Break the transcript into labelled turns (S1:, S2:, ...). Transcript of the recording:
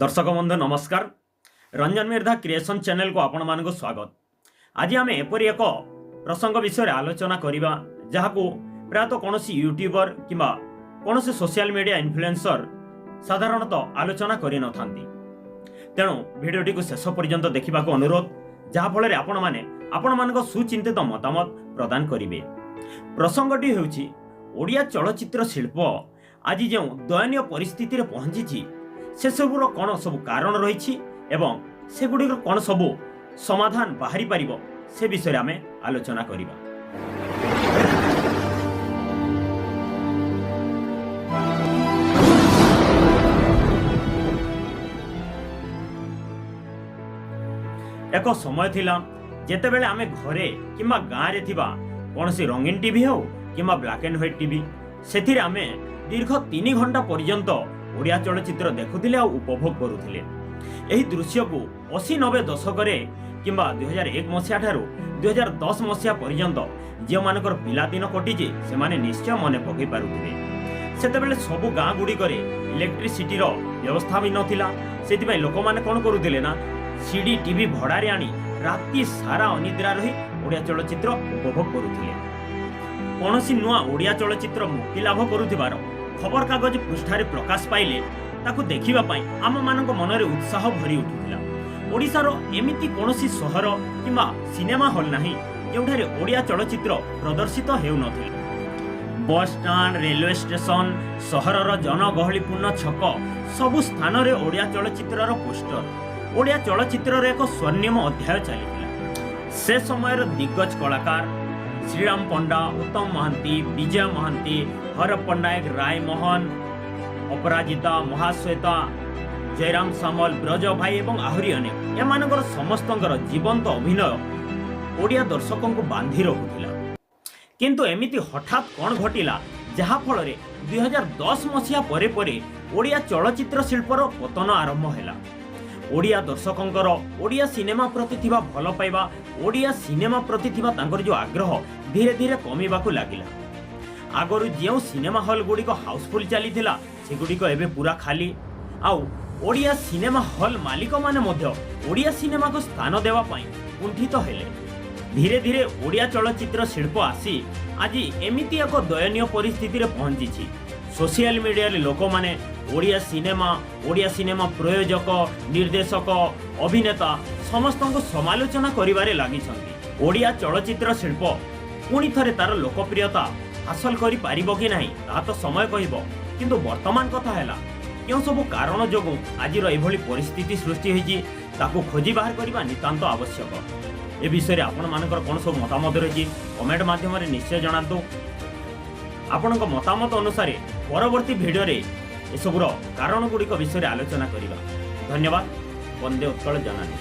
S1: दर्शक बंधु नमस्कार। रंजन मिर्धा क्रिएशन चैनल को आपण मानक स्वागत। आज आम एपरी एक प्रसंग विषय आलोचना करिबा जहाको प्रायतः कौन यूट्यूबर किंबा कौन सोशल मीडिया इन्फ्लुएंसर साधारणतः आलोचना करि न थांती। तेणु भिडियोटी को शेष पर्यंत देखा अनुरोध, जहा फल आपण माने आपण मानक सुचिंतित मतामत प्रदान करिवे। प्रसंगटी हेउछि ओडिया चलचित्र शिल्प आज जो दयनीय परिस्थिति रे पहुंची से सबुर कौन सब कारण रही एवं से गुड़िक कौन सब समाधान बाहरी पारिबो से विषय आम आलोचना करिबा। एक समय थिला जेतेबेले आमे घरे किंबा गाँ रे थिबा कौन सी रंगीन टीवी हो किंबा ब्लैक एंड व्हाइट टीवी सेथिरे आमे दीर्घ 3 घंटा पर्यंत ओडिया चलचित्र देखुथिले आ उपभोग करुथिले। एही दृश्य को 80-90 दशक रे किंबा 2001 मसिया ठारू 2010 मसिया पर्यंत जे मानकर पिलादिन कटिजे से माने निश्चय मने पकई पारुथिले। सेतेबेले सबु गाँ गुडी करे इलेक्ट्रिसिटी रो व्यवस्था भी नथिला। सेति पई लोक माने कोन करुथिले ना सीडी टीवी भड़ा रे आनी राति सारा अनिद्रा रही ओडिया चलचित्र उपभोग करुथिले। कोनोसी नुआ ओडिया चलचित्र मुक्ति लाभ करुथिबार खबर कागज पृष्ठारे प्रकाश पाइले ताकू देखिबा पाई आम मानक मनरे उत्साह भरी उठुथिला। ओडिसा रो एमिति कोनोसी शहर किंबा सिनेमा हॉल नाही जेउठारे ओडिया चलचित्र प्रदर्शित हेउ नथिला। बस स्टैंड, रेलवे स्टेशन, शहरर जनगहलीपूर्ण छक सबु स्थान रे ओडिया चलचित्रर पोस्टर, ओडिया चलचित्रर एक स्वर्णिम अध्याय चलिथिला। से समयर दिग्गज कलाकार श्रीराम पंडा, उत्तम महांती, विजय महांती, हर पट्टनायक, राय मोहन, अपराजिता, महाश्वेता, जयराम सामल, ब्रज भाई एवं आहरी अनेक एमानकर समस्तंकर जीवंत अभिनय ओडिया दर्शकों को बांधि रखुथिला। किंतु एमिति हठात कौन घटिला जहा फल रे 2010 मसिया परे परे ओडिया चलचित्र शिल्पर पतन आरंभ हैला। ओडिया दर्शकों ओडिया सिनेमा प्रति थिबा भल पाइबा, ओडिया सिनेमा प्रति थिबा तांकर जो आग्रह धीरे धीरे कमिबाकू लागिला। आगरु जो सिनेमा हॉल गुड़िक हाउसफुल चली से गुड़िक एबे पूरा खाली। आउ ओडिया सिनेमा हॉल मालिक माने मध्य ओडिया सिनेमा को स्थान देवा पाई कुंठित हेले। धीरे धीरे ओडिया चलचित्र शिल्प आसी आज एमिति एक दयनीय परिस्थिति रे पहुंची। सोशल मीडिया रे लोक माने ओडिया सिनेमा प्रयोजक, निर्देशक, अभिनेता समस्त को समालोचना करिबारे लागिछन्ति। ओडिया चलचित्र शिल्प पुणी थरे तार लोकप्रियता हासिल करि पारिबो कि नाही ता तो समय कहिबो। किंतु वर्तमान कथा हैला क्यों सब कारण जोगु आजिर एभली परिस्थिति सृष्टि होइछि ताकू खोजी बाहर करबा नितांत आवश्यक। ए विषय रे आपण मानकर कोन सब मतामत रहिछि कमेंट माध्यम रे निश्चय जणातु। आपनक मतामत अनुसार परवर्ती भिडियो रे एसबुर कारण गुड़िक विषय आलोचना करिबा। धन्यवाद। वंदे उत्कल जननी।